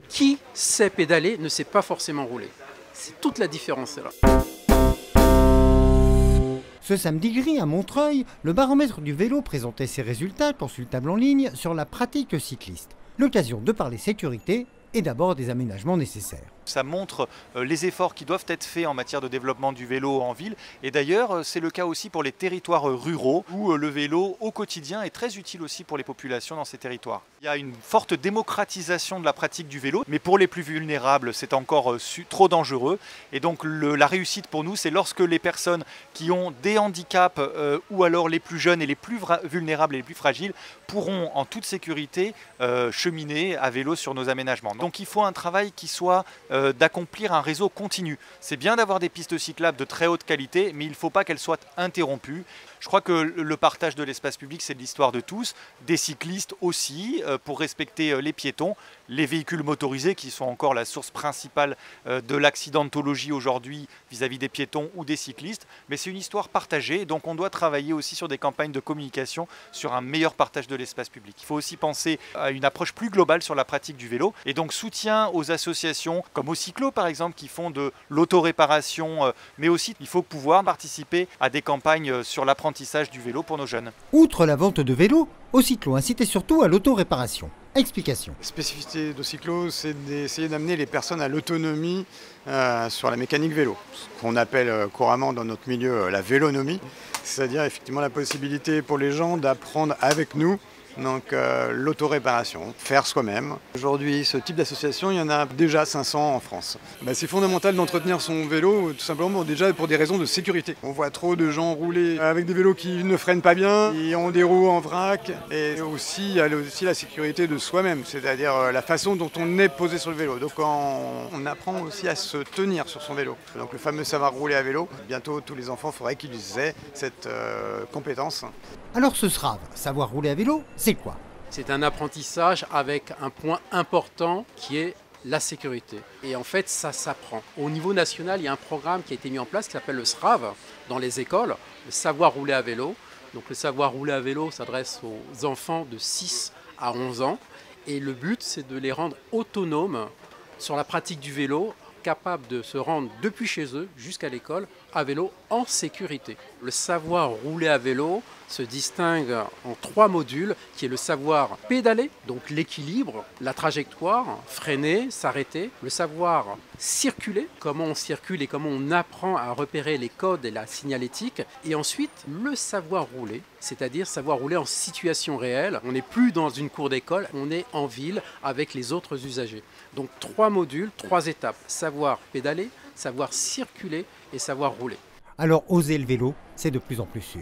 Qui sait pédaler ne sait pas forcément rouler. C'est toute la différence là. Ce samedi gris à Montreuil, le baromètre du vélo présentait ses résultats consultables en ligne sur la pratique cycliste. L'occasion de parler sécurité et d'abord des aménagements nécessaires. Ça montre les efforts qui doivent être faits en matière de développement du vélo en ville. Et d'ailleurs, c'est le cas aussi pour les territoires ruraux où le vélo au quotidien est très utile aussi pour les populations dans ces territoires. Il y a une forte démocratisation de la pratique du vélo, mais pour les plus vulnérables, c'est encore trop dangereux. Et donc la réussite pour nous, c'est lorsque les personnes qui ont des handicaps ou alors les plus jeunes et les plus vulnérables et les plus fragiles pourront en toute sécurité cheminer à vélo sur nos aménagements. Donc il faut un travail qui soit d'accomplir un réseau continu. C'est bien d'avoir des pistes cyclables de très haute qualité, mais il ne faut pas qu'elles soient interrompues. Je crois que le partage de l'espace public, c'est de l'histoire de tous, des cyclistes aussi, pour respecter les piétons, les véhicules motorisés qui sont encore la source principale de l'accidentologie aujourd'hui vis-à-vis des piétons ou des cyclistes. Mais c'est une histoire partagée, donc on doit travailler aussi sur des campagnes de communication, sur un meilleur partage de l'espace public. Il faut aussi penser à une approche plus globale sur la pratique du vélo, et donc soutien aux associations comme au Cyclo par exemple, qui font de l'autoréparation, mais aussi il faut pouvoir participer à des campagnes sur l'apprentissage du vélo pour nos jeunes. Outre la vente de vélos, Ocyclo incitait surtout à l'autoréparation. Explication. La spécificité d'Ocyclo, c'est d'essayer d'amener les personnes à l'autonomie sur la mécanique vélo, ce qu'on appelle couramment dans notre milieu la vélonomie, c'est-à-dire effectivement la possibilité pour les gens d'apprendre avec nous. Donc l'autoréparation, faire soi-même. Aujourd'hui, ce type d'association, il y en a déjà 500 en France. C'est fondamental d'entretenir son vélo, tout simplement déjà pour des raisons de sécurité. On voit trop de gens rouler avec des vélos qui ne freinent pas bien, qui ont des roues en vrac, et aussi il y a aussi la sécurité de soi-même, c'est-à-dire la façon dont on est posé sur le vélo. Donc on apprend aussi à se tenir sur son vélo. Donc le fameux savoir rouler à vélo, bientôt tous les enfants, il faudrait qu'ils aient cette compétence. Alors ce SRAV, savoir rouler à vélo, c'est quoi? C'est un apprentissage avec un point important qui est la sécurité. Et en fait, ça s'apprend. Au niveau national, il y a un programme qui a été mis en place qui s'appelle le SRAV dans les écoles, le savoir rouler à vélo. Donc le savoir rouler à vélo s'adresse aux enfants de 6 à 11 ans. Et le but, c'est de les rendre autonomes sur la pratique du vélo, capables de se rendre depuis chez eux jusqu'à l'école à vélo en sécurité. Le savoir rouler à vélo se distingue en 3 modules, qui est le savoir pédaler, donc l'équilibre, la trajectoire, freiner, s'arrêter, le savoir circuler, comment on circule et comment on apprend à repérer les codes et la signalétique, et ensuite le savoir rouler, c'est-à-dire savoir rouler en situation réelle. On n'est plus dans une cour d'école, on est en ville avec les autres usagers. Donc 3 modules, 3 étapes, savoir pédaler, savoir circuler et savoir rouler. Alors oser le vélo, c'est de plus en plus sûr.